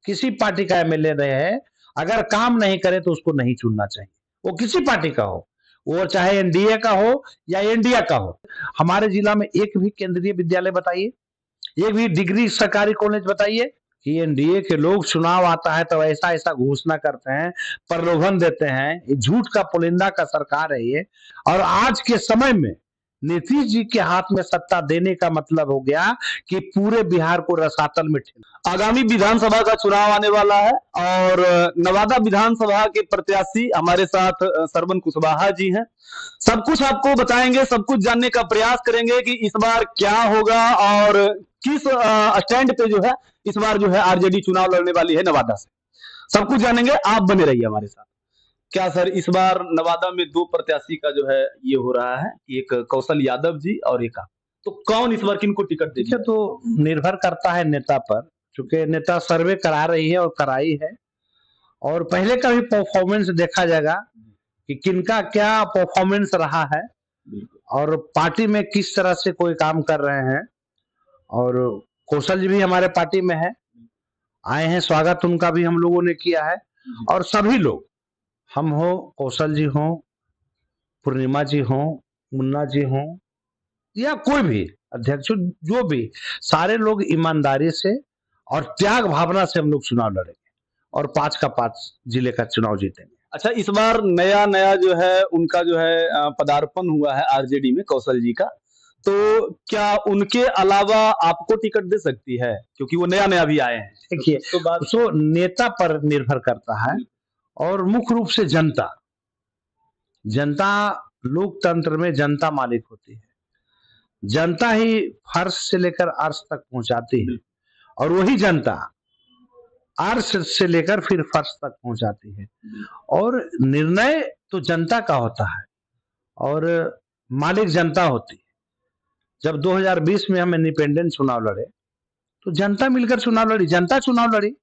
किसी पार्टी का एमएलए रहे, अगर काम नहीं करे तो उसको नहीं चुनना चाहिए। वो किसी पार्टी का हो, वो चाहे एनडीए का हो या इंडिया का हो। हमारे जिला में एक भी केंद्रीय विद्यालय बताइए, एक भी डिग्री सरकारी कॉलेज बताइए कि एनडीए के लोग चुनाव आता है तो ऐसा ऐसा घोषणा करते हैं, प्रलोभन देते हैं, ये झूठ का पुलिंदा का सरकार है ये। और आज के समय में नीतीश जी के हाथ में सत्ता देने का मतलब हो गया कि पूरे बिहार को रसातल में ठेला। आगामी विधानसभा का चुनाव आने वाला है और नवादा विधानसभा के प्रत्याशी हमारे साथ श्रवण कुशवाहा जी हैं। सब कुछ आपको बताएंगे, सब कुछ जानने का प्रयास करेंगे कि इस बार क्या होगा और किस स्टैंड पे जो है इस बार जो है आरजेडी चुनाव लड़ने वाली है नवादा से। सब कुछ जानेंगे, आप बने रहिए हमारे साथ। क्या सर, इस बार नवादा में दो प्रत्याशी का जो है ये हो रहा है, एक कौशल यादव जी और एक आप, तो कौन इस बार किनको टिकट देगा? तो निर्भर करता है नेता पर, क्योंकि नेता सर्वे करा रही है और कराई है, और पहले का भी परफॉर्मेंस देखा जाएगा कि किनका क्या परफॉर्मेंस रहा है और पार्टी में किस तरह से कोई काम कर रहे हैं। और कौशल जी भी हमारे पार्टी में है, आए हैं, स्वागत उनका भी हम लोगों ने किया है। और सभी लोग, हम हो, कौशल जी हो, पूर्णिमा जी हो, मुन्ना जी हो, या कोई भी अध्यक्ष, जो भी, सारे लोग ईमानदारी से और त्याग भावना से हम लोग चुनाव लड़ेंगे और 5 का 5 जिले का चुनाव जीतेंगे। अच्छा, इस बार नया नया जो है उनका जो है पदार्पण हुआ है आरजेडी में कौशल जी का, तो क्या उनके अलावा आपको टिकट दे सकती है, क्योंकि वो नया नया भी आए हैं? देखिए, तो नेता पर निर्भर करता है और मुख्य रूप से जनता, लोकतंत्र में जनता मालिक होती है। जनता ही फर्श से लेकर अर्श तक पहुंचाती है और वही जनता अर्श से लेकर फिर फर्श तक पहुंचाती है। और निर्णय तो जनता का होता है और मालिक जनता होती है। जब 2020 में हम इंडिपेंडेंट चुनाव लड़े तो जनता मिलकर चुनाव लड़ी, जनता चुनाव लड़ी।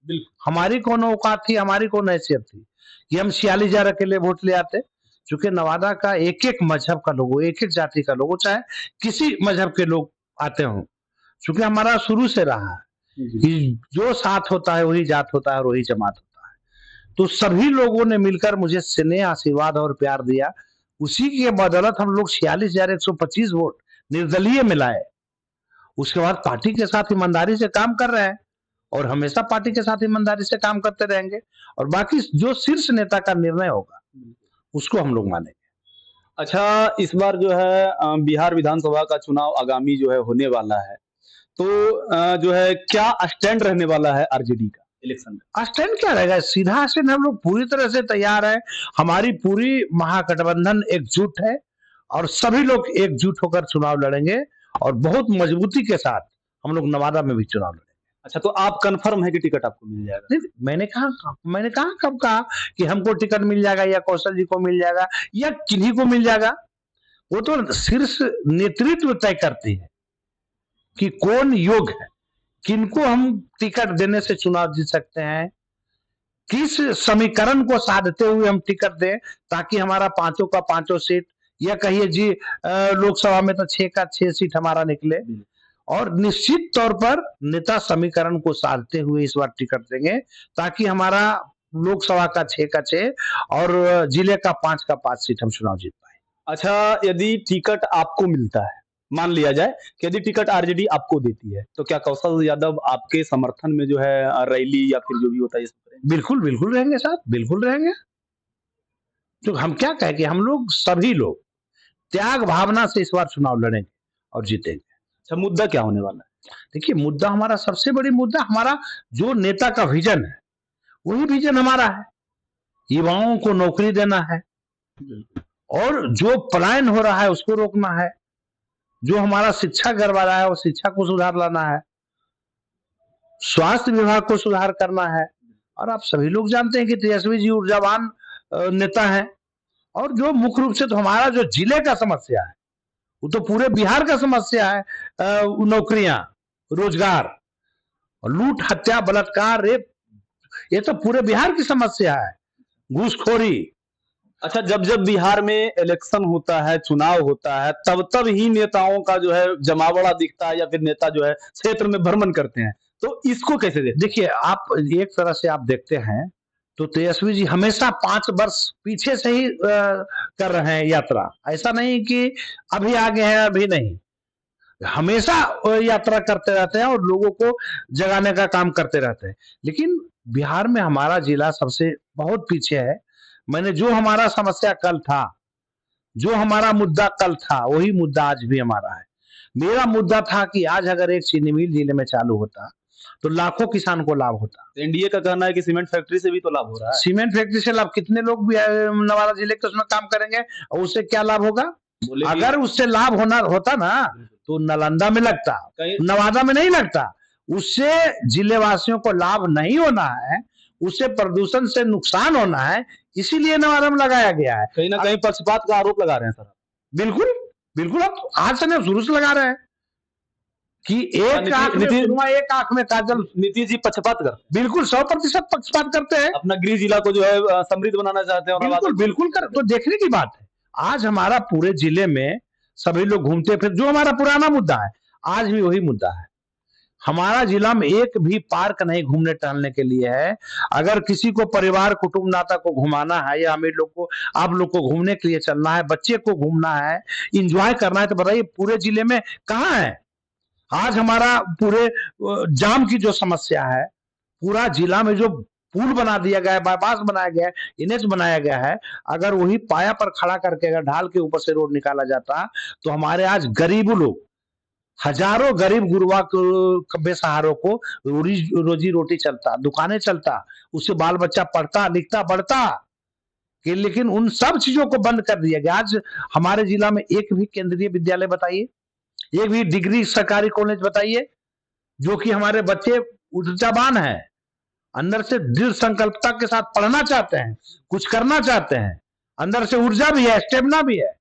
हमारी कौन औकात थी, हमारी कौन हैसियत थी कि हम 46,000 अकेले वोट ले आते। चूंकि नवादा का एक एक मजहब का लोग, एक एक जाति का लोग, चाहे किसी मजहब के लोग आते हों, चूंकि हमारा शुरू से रहा है कि जो साथ होता है वही जात होता है और वही जमात होता है। तो सभी लोगों ने मिलकर मुझे स्नेह, आशीर्वाद और प्यार दिया। उसी की बदौलत हम लोग 46,125 वोट निर्दलीय में लाए। उसके बाद पार्टी के साथ ईमानदारी से काम कर रहे हैं और हमेशा पार्टी के साथ ईमानदारी से काम करते रहेंगे। और बाकी जो शीर्ष नेता का निर्णय होगा उसको हम लोग मानेंगे। अच्छा, इस बार जो है बिहार विधानसभा का चुनाव आगामी जो है होने वाला है, तो जो है क्या स्टैंड रहने वाला है आरजेडी का इलेक्शन में? स्टैंड क्या रहेगा, सीधा स्टैंड। हम लोग पूरी तरह से तैयार है, हमारी पूरी महागठबंधन एकजुट है और सभी लोग एकजुट होकर चुनाव लड़ेंगे और बहुत मजबूती के साथ हम लोग नवादा में भी चुनाव लड़ेंगे। अच्छा, तो आप कंफर्म है कि टिकट आपको मिल जाएगा? नहीं, मैंने कहा कब कहा कि हमको टिकट मिल जाएगा या कौशल जी को मिल जाएगा या किन्हीं को मिल जाएगा। वो तो शीर्ष नेतृत्व तय करती है कि कौन योग्य है, किनको हम टिकट देने से चुनाव जीत सकते हैं, किस समीकरण को साधते हुए हम टिकट दें ताकि हमारा 5 का 5 सीट, या कहिए जी लोकसभा में तो 6 का 6 सीट हमारा निकले। और निश्चित तौर पर नेता समीकरण को साधते हुए इस बार टिकट देंगे ताकि हमारा लोकसभा का 6 का 6 और जिले का 5 का 5 सीट हम चुनाव जीत पाए। अच्छा, यदि टिकट आपको मिलता है, मान लिया जाए कि यदि टिकट आरजेडी आपको देती है, तो क्या कौशल यादव आपके समर्थन में जो है रैली या फिर जो भी होता है? बिल्कुल बिल्कुल रहेंगे साहब, बिल्कुल रहेंगे। तो हम क्या कहें कि हम लोग सभी लोग त्याग भावना से इस बार चुनाव लड़ेंगे और जीतेंगे। अच्छा, मुद्दा क्या होने वाला है? देखिए, मुद्दा हमारा सबसे बड़ी मुद्दा, हमारा जो नेता का विजन है वही विजन हमारा है। युवाओं को नौकरी देना है और जो पलायन हो रहा है उसको रोकना है। जो हमारा शिक्षा गड़बड़ा रहा है वो शिक्षा को सुधार लाना है, स्वास्थ्य विभाग को सुधार करना है। और आप सभी लोग जानते हैं कि तेजस्वी जी ऊर्जावान नेता हैं। और जो मुख्य रूप से तो हमारा जो जिले का समस्या है वो तो पूरे बिहार का समस्या है, नौकरियां, रोजगार, लूट, हत्या, बलात्कार, रेप, ये तो पूरे बिहार की समस्या है, घूसखोरी। अच्छा, जब जब बिहार में इलेक्शन होता है, चुनाव होता है, तब तब ही नेताओं का जो है जमावड़ा दिखता है या फिर नेता जो है क्षेत्र में भ्रमण करते हैं, तो इसको कैसे देखते देखिए, आप एक तरह से आप देखते हैं, तो तेजस्वी जी हमेशा 5 वर्ष पीछे से ही कर रहे हैं यात्रा। ऐसा नहीं कि अभी आगे हैं, अभी नहीं। हमेशा यात्रा करते रहते हैं और लोगों को जगाने का काम करते रहते हैं। लेकिन बिहार में हमारा जिला सबसे बहुत पीछे है। मैंने जो हमारा समस्या कल था, जो हमारा मुद्दा कल था, वही मुद्दा आज भी हमारा है। मेरा मुद्दा था कि आज अगर एक चीनी मिल जिले में चालू होता, तो लाखों किसान को लाभ होता। हैं? एनडीए का कहना है कि सीमेंट फैक्ट्री से भी तो लाभ हो रहा है। सीमेंट फैक्ट्री से लाभ कितने लोग भी नवादा जिले के उसमें काम करेंगे और उससे क्या लाभ होगा? बोले कि अगर उससे लाभ होना होता ना, तो नालंदा में लगता, कहीं नवादा में नहीं लगता। उससे जिले वासियों को लाभ नहीं होना है, उससे प्रदूषण से नुकसान होना है, इसीलिए नवादा में लगाया गया है। कहीं ना कहीं पक्षपात का आरोप लगा रहे हैं सर। बिल्कुल, बिल्कुल, आप आज से नहीं, शुरू से लगा रहे हैं कि एक आंख में नीतीश सुरमा, एक आंख में काजल। नीतीश जी पक्षपात कर बिल्कुल 100% पक्षपात करते हैं। अपना गृह जिला को जो है समृद्ध बनाना चाहते हैं और बिल्कुल, बिल्कुल कर, तो देखने की बात है। आज हमारा पूरे जिले में सभी लोग घूमते फिर, जो हमारा पुराना मुद्दा है, आज भी वही मुद्दा है। हमारा जिला में एक भी पार्क नहीं घूमने टहलने के लिए है। अगर किसी को परिवार कुटुंब नाता को घुमाना है, या हमें लोग को, आप लोग को घूमने के लिए चलना है, बच्चे को घूमना है, इंजॉय करना है, तो बताइए पूरे जिले में कहाँ है? आज हमारा पूरे जाम की जो समस्या है, पूरा जिला में जो पुल बना दिया गया है, बाईपास बनाया गया है, एनएच बनाया गया है, अगर वही पाया पर खड़ा करके अगर ढाल के ऊपर से रोड निकाला जाता, तो हमारे आज गरीब लोग, हजारों गरीब गुरबा बेसहारों को रोजी रोटी चलता, दुकानें चलता, उससे बाल बच्चा पढ़ता लिखता बढ़ता। कि लेकिन उन सब चीजों को बंद कर दिया गया। आज हमारे जिला में एक भी केंद्रीय विद्यालय बताइए, एक भी डिग्री सरकारी कॉलेज बताइए, जो कि हमारे बच्चे ऊर्जावान हैं, अंदर से दृढ़ संकल्पता के साथ पढ़ना चाहते हैं, कुछ करना चाहते हैं, अंदर से ऊर्जा भी है, स्टेमिना भी है,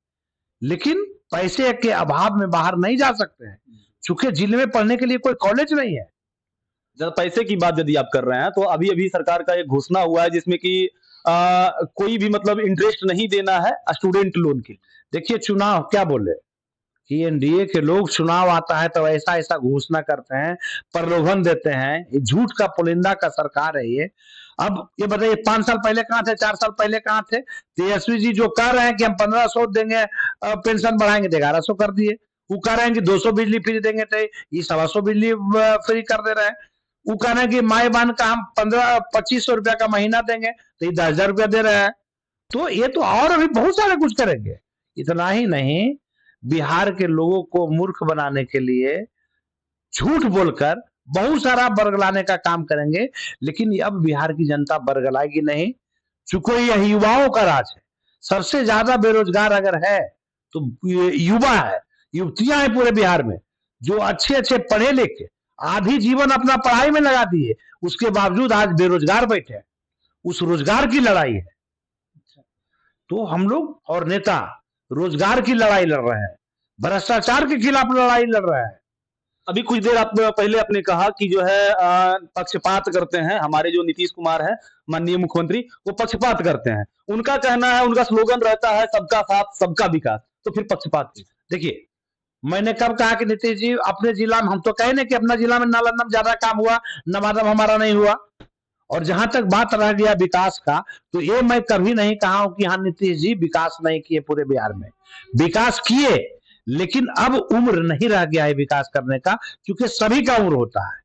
लेकिन पैसे के अभाव में बाहर नहीं जा सकते हैं, चूंकि जिले में पढ़ने के लिए कोई कॉलेज नहीं है। जब पैसे की बात यदि आप कर रहे हैं, तो अभी अभी सरकार का एक घोषणा हुआ है जिसमें कि कोई भी मतलब इंटरेस्ट नहीं देना है स्टूडेंट लोन की। देखिए, चुनाव क्या बोले कि एनडीए के लोग, चुनाव आता है तो ऐसा ऐसा घोषणा करते हैं, प्रलोभन देते हैं, ये झूठ का पुलिंदा का सरकार है ये। अब ये बताइए 5 साल पहले कहाँ थे, 4 साल पहले कहाँ थे? तेजस्वी जी जो कह रहे हैं कि हम 1500 देंगे, पेंशन बढ़ाएंगे, 1100 कर दिए। वो कह रहे हैं कि 200 बिजली फ्री देंगे, तो ये 125 बिजली फ्री कर दे रहे हैं। वो कह रहे हैं कि माई बहन का हम 2500 रुपया का महीना देंगे, तो ये 10,000 रुपया दे रहे हैं। तो ये तो और अभी बहुत सारे कुछ करेंगे। इतना ही नहीं, बिहार के लोगों को मूर्ख बनाने के लिए झूठ बोलकर बहुत सारा बरगलाने का काम करेंगे। लेकिन अब बिहार की जनता बरगलाएगी नहीं, चूंकि यह युवाओं का राज है। सबसे ज्यादा बेरोजगार अगर है तो युवा है, युवतियां हैं पूरे बिहार में, जो अच्छे अच्छे पढ़े लिखे आधी जीवन अपना पढ़ाई में लगा दिए, उसके बावजूद आज बेरोजगार बैठे हैं। उस रोजगार की लड़ाई है। तो हम लोग और नेता रोजगार की लड़ाई लड़ रहे हैं, भ्रष्टाचार के खिलाफ लड़ाई लड़ रहे हैं। अभी कुछ देर आप पहले आपने कहा कि जो है पक्षपात करते हैं, हमारे जो नीतीश कुमार है माननीय मुख्यमंत्री, वो पक्षपात करते हैं। उनका कहना है, उनका स्लोगन रहता है सबका साथ सबका विकास, तो फिर पक्षपात। देखिए, मैंने कब कहा कि नीतीश जी अपने जिला में, हम तो कहे ना कि अपना जिला में नालंदा में ज्यादा काम हुआ, नवादा में हमारा नहीं हुआ। और जहां तक बात रह गया विकास का, तो ये मैं कभी नहीं कहा हूं कि हाँ नीतीश जी विकास नहीं किए पूरे बिहार में। विकास किए, लेकिन अब उम्र नहीं रह गया है विकास करने का, क्योंकि सभी का उम्र होता है,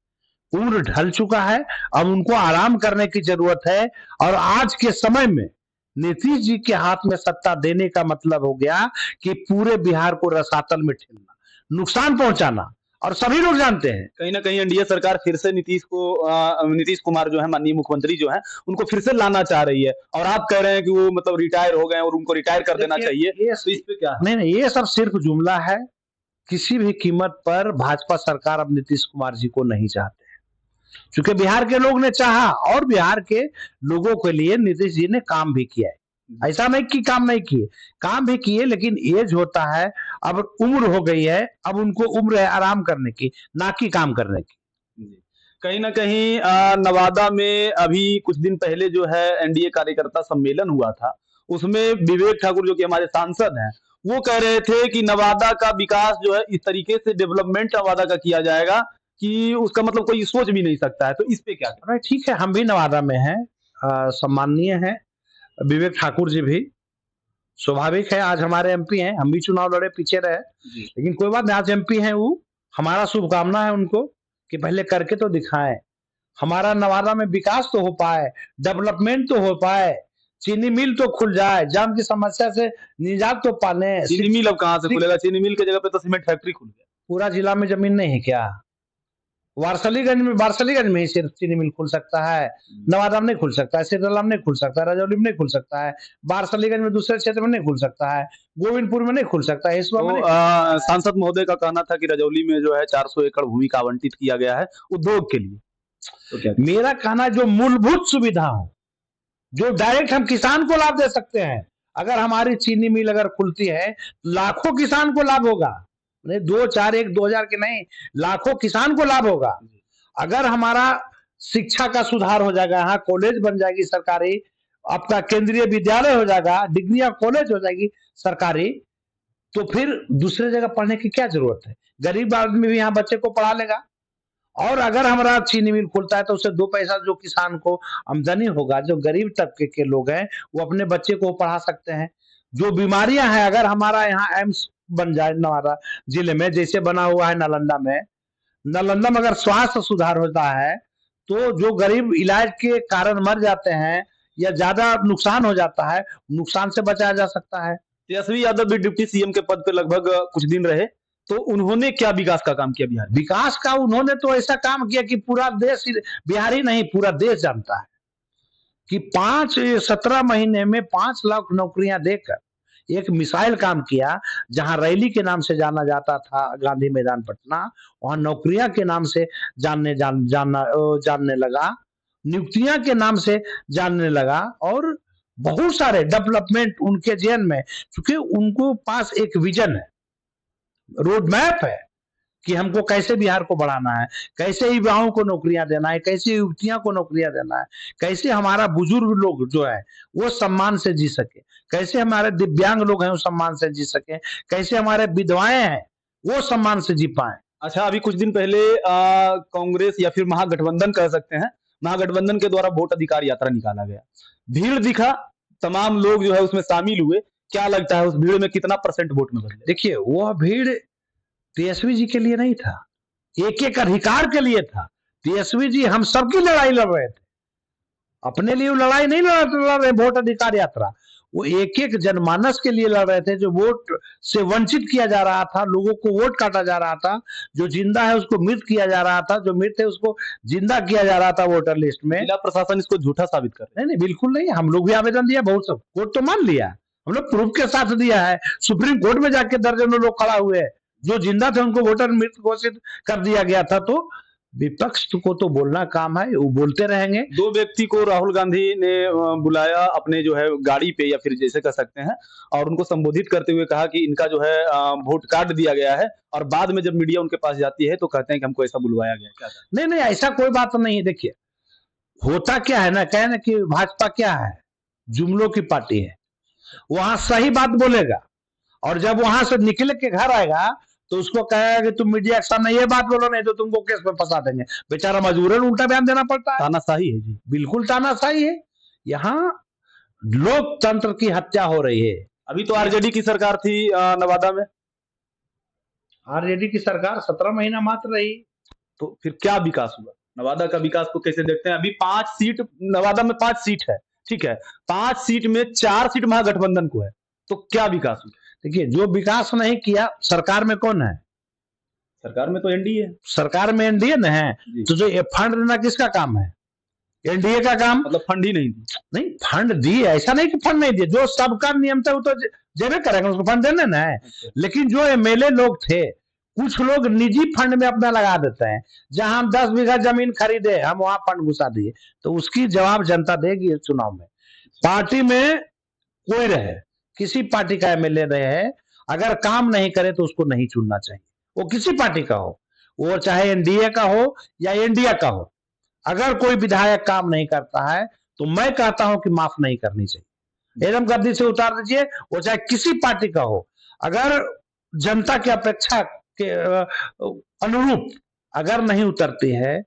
उम्र ढल चुका है, अब उनको आराम करने की जरूरत है। और आज के समय में नीतीश जी के हाथ में सत्ता देने का मतलब हो गया कि पूरे बिहार को रसातल में ठेलना, नुकसान पहुंचाना, और सभी लोग जानते हैं। कहीं ना कहीं एनडीए सरकार फिर से नीतीश कुमार जो है माननीय मुख्यमंत्री जो है, उनको फिर से लाना चाह रही है, और आप कह रहे हैं कि वो मतलब रिटायर हो गए और उनको रिटायर कर देना चाहिए। तो इस पे क्या? नहीं, ये सब सिर्फ जुमला है। किसी भी कीमत पर भाजपा सरकार अब नीतीश कुमार जी को नहीं चाहते हैं, क्योंकि बिहार के लोग ने चाहा, और बिहार के लोगों के लिए नीतीश जी ने काम भी किया है। ऐसा नहीं कि काम नहीं किए, काम भी किए, लेकिन एज होता है, अब उम्र हो गई है, अब उनको उम्र है आराम करने की, ना कि काम करने की। कहीं ना कहीं नवादा में अभी कुछ दिन पहले जो है एनडीए कार्यकर्ता सम्मेलन हुआ था, उसमें विवेक ठाकुर जो कि हमारे सांसद हैं, वो कह रहे थे कि नवादा का विकास जो है इस तरीके से डेवलपमेंट नवादा का किया जाएगा कि उसका मतलब कोई सोच भी नहीं सकता है, तो इस पे क्या कहें? अरे ठीक है, हम भी नवादा में हैं, सम्माननीय हैं विवेक ठाकुर जी भी। स्वाभाविक है, आज हमारे एमपी हैं, हम भी चुनाव लड़े, पीछे रहे, जी। लेकिन कोई बात नहीं, आज एमपी हैं वो। हमारा शुभकामना है उनको कि पहले करके तो दिखाएं, हमारा नवादा में विकास तो हो पाए, डेवलपमेंट तो हो पाए, चीनी मिल तो खुल जाए, जाम की समस्या से निजात तो पाले। चीनी मिल अब कहाँ से खुलेगा? चीनी मिल की जगह पे तो सीमेंट फैक्ट्री खुल गया। पूरा जिला में जमीन नहीं है क्या? वारसलीगंज में ही सिर्फ चीनी मिल खुल सकता है, नवादा में नहीं खुल सकता है, सिरदला में नहीं खुल सकता है, रजौली में नहीं खुल सकता है, वारसलीगंज में दूसरे क्षेत्र में नहीं खुल सकता है, गोविंदपुर में नहीं खुल सकता है, हिसुआ में नहीं खुल सकता है। सांसद महोदय का कहना था कि रजौली में जो है 400 एकड़ भूमि का आवंटित किया गया है उद्योग के लिए। तो क्या मेरा कहना जो मूलभूत सुविधा हो, जो डायरेक्ट हम किसान को लाभ दे सकते हैं, अगर हमारी चीनी मिल अगर खुलती है, लाखों किसान को लाभ होगा, नहीं 2 4 1 2000 के नहीं, लाखों किसान को लाभ होगा। अगर हमारा शिक्षा का सुधार हो जाएगा, यहाँ कॉलेज बन जाएगी सरकारी, आपका केंद्रीय विद्यालय हो जाएगा, डिग्रियां कॉलेज हो जाएगी सरकारी, तो फिर दूसरे जगह पढ़ने की क्या जरूरत है? गरीब आदमी भी यहाँ बच्चे को पढ़ा लेगा। और अगर हमारा चीनी मिल खुलता है तो उससे 2 पैसा जो किसान को आमदनी होगा, जो गरीब तबके के लोग हैं, वो अपने बच्चे को पढ़ा सकते हैं। जो बीमारियां हैं, अगर हमारा यहाँ एम्स बन जाए नवादा जिले में, जैसे बना हुआ है नालंदा में, नालंदा में अगर स्वास्थ्य सुधार होता है, तो जो गरीब इलाज के कारण मर जाते हैं या ज्यादा नुकसान हो जाता है, नुकसान से बचाया जा सकता है। तेजस्वी यादव भी डिप्टी सीएम के पद पे लगभग कुछ दिन रहे, तो उन्होंने क्या विकास का काम किया बिहार में? विकास का उन्होंने तो ऐसा काम किया कि पूरा देश, बिहार ही नहीं पूरा देश जानता है कि 17 महीने में 5 लाख नौकरियां देकर एक मिसाइल काम किया। जहां रैली के नाम से जाना जाता था गांधी मैदान पटना, वहां नौकरियां के नाम से जानने लगा, नियुक्तियां के नाम से जानने लगा, और बहुत सारे डेवलपमेंट उनके जेन में, क्योंकि उनको पास एक विजन है, रोड मैप है कि हमको कैसे बिहार को बढ़ाना है, कैसे युवाओं को नौकरियां देना है, कैसे युवतियों को नौकरियां देना है, कैसे हमारा बुजुर्ग लोग जो है वो सम्मान से जी सके, कैसे हमारे दिव्यांग लोग हैं वो सम्मान से जी सके, कैसे हमारे विधवाएं हैं वो सम्मान से जी पाए। अच्छा, अभी कुछ दिन पहले कांग्रेस या फिर महागठबंधन कह सकते हैं, महागठबंधन के द्वारा वोट अधिकार यात्रा निकाला गया, भीड़ दिखा, तमाम लोग जो है उसमें शामिल हुए। क्या लगता है उस भीड़ में कितना % वोट में बदले? देखिए, वह भीड़ तेजस्वी जी के लिए नहीं था, एक एक अधिकार के लिए था। तेजस्वी जी हम सबकी लड़ाई लड़ रहे थे, अपने लिए लड़ाई नहीं लड़ रहे वोट अधिकार यात्रा, वो एक एक जनमानस के लिए लड़ रहे थे, जो वोट से वंचित किया जा रहा था, लोगों को वोट काटा जा रहा था, जो जिंदा है उसको मृत किया जा रहा था, जो मृत है उसको जिंदा किया जा रहा था वोटर लिस्ट में। जिला प्रशासन इसको झूठा साबित कर रहा है। नहीं, बिल्कुल नहीं, हम लोग भी आवेदन दिया, बहुत सब कोर्ट तो मान लिया, हम लोग प्रूफ के साथ दिया है, सुप्रीम कोर्ट में जाके दर्जनों लोग खड़ा हुए, जो जिंदा थे उनको वोटर मृत घोषित कर दिया गया था। तो विपक्ष को तो बोलना काम है, वो बोलते रहेंगे। 2 व्यक्ति को राहुल गांधी ने बुलाया अपने जो है गाड़ी पे, या फिर जैसे कह सकते हैं, और उनको संबोधित करते हुए कहा कि इनका जो है वोट कार्ड दिया गया है, और बाद में जब मीडिया उनके पास जाती है तो कहते हैं कि हमको ऐसा बुलवाया गया। क्या नहीं नहीं, ऐसा कोई बात नहीं है। देखिए, होता क्या है ना, कहे ना कि भाजपा क्या है, जुमलों की पार्टी है, वहां सही बात बोलेगा, और जब वहां से निकल के घर आएगा तो उसको कहेगा कि तुम मीडिया के सामने ये बात बोलो, नहीं तो तुमको केस में फंसा देंगे। बेचारा मजबूरन उल्टा बयान देना पड़ता है। तानाशाही है जी, बिल्कुल तानाशाही है, यहाँ लोकतंत्र की हत्या हो रही है। अभी तो आरजेडी की सरकार थी नवादा में, आरजेडी की सरकार 17 महीना मात्र रही, तो फिर क्या विकास हुआ? नवादा का विकास को कैसे देखते हैं? अभी 5 सीट नवादा में, 5 सीट है, ठीक है, 5 सीट में 4 सीट महागठबंधन को है, तो क्या विकास हुआ? देखिए, जो विकास नहीं किया, सरकार में कौन है? सरकार में तो एनडीए है। सरकार में एनडीए न है, तो जो ये फंड देना किसका काम है? एनडीए का काम। मतलब फंड ही नहीं दी? नहीं, फंड दिए, ऐसा नहीं कि फंड नहीं दिए, जो सबका नियम था वो तो देवे करेंगे, उसको फंड देने ना है। लेकिन जो एमएलए लोग थे, कुछ लोग निजी फंड में अपना लगा देते हैं, जहां हम 10 बीघा जमीन खरीदे, हम वहां फंड घुसा दिए, तो उसकी जवाब जनता देगी चुनाव में। पार्टी में कोई रहे, किसी पार्टी का एमएलए रहे, अगर काम नहीं करे तो उसको नहीं चुनना चाहिए, वो किसी पार्टी का हो, वो चाहे एनडीए का हो या इंडिया का हो। अगर कोई विधायक काम नहीं करता है तो मैं कहता हूं कि माफ नहीं करनी चाहिए, एकदम गद्दी से उतार दीजिए, वो चाहे किसी पार्टी का हो। अगर जनता की अपेक्षा के अनुरूप अगर नहीं उतरती है,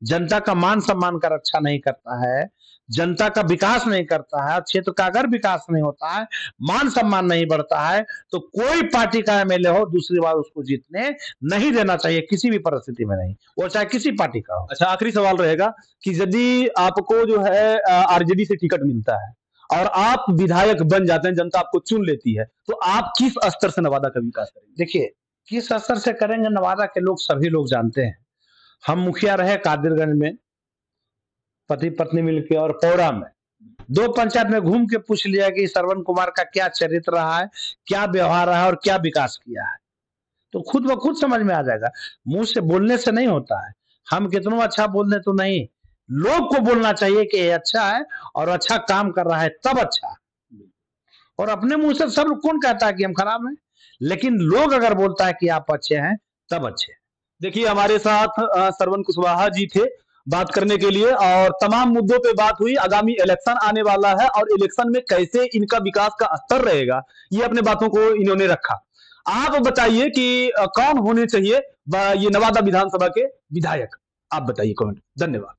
जनता का मान सम्मान का रक्षा नहीं करता है, जनता का विकास नहीं करता है, क्षेत्र का अगर विकास नहीं होता है, मान सम्मान नहीं बढ़ता है, तो कोई पार्टी का एमएलए हो दूसरी बार उसको जीतने नहीं देना चाहिए, किसी भी परिस्थिति में नहीं, वो चाहे किसी पार्टी का हो। अच्छा, आखिरी सवाल रहेगा कि यदि आपको जो है आरजेडी से टिकट मिलता है और आप विधायक बन जाते हैं, जनता आपको चुन लेती है, तो आप किस स्तर से नवादा का विकास करेंगे? देखिए, किस स्तर से करेंगे, नवादा के लोग सभी लोग जानते हैं। हम मुखिया रहे कादिरगंज में, पति पत्नी मिलके, और पौड़ा में। 2 पंचायत में घूम के पूछ लिया कि श्रवण कुमार का क्या चरित्र रहा है, क्या व्यवहार रहा है और क्या विकास किया है, तो खुद ब खुद समझ में आ जाएगा। मुंह से बोलने से नहीं होता है, हम कितना अच्छा बोलने तो नहीं, लोग को बोलना चाहिए कि ये अच्छा है और अच्छा काम कर रहा है, तब अच्छा। और अपने मुंह से सब कौन कहता है कि हम खराब हैं, लेकिन लोग अगर बोलता है कि आप अच्छे हैं, तब अच्छे। देखिए, हमारे साथ श्रवण कुशवाहा जी थे बात करने के लिए, और तमाम मुद्दों पे बात हुई। आगामी इलेक्शन आने वाला है और इलेक्शन में कैसे इनका विकास का स्तर रहेगा, ये अपने बातों को इन्होंने रखा। आप बताइए कि कौन होने चाहिए ये नवादा विधानसभा के विधायक, आप बताइए कौन। धन्यवाद।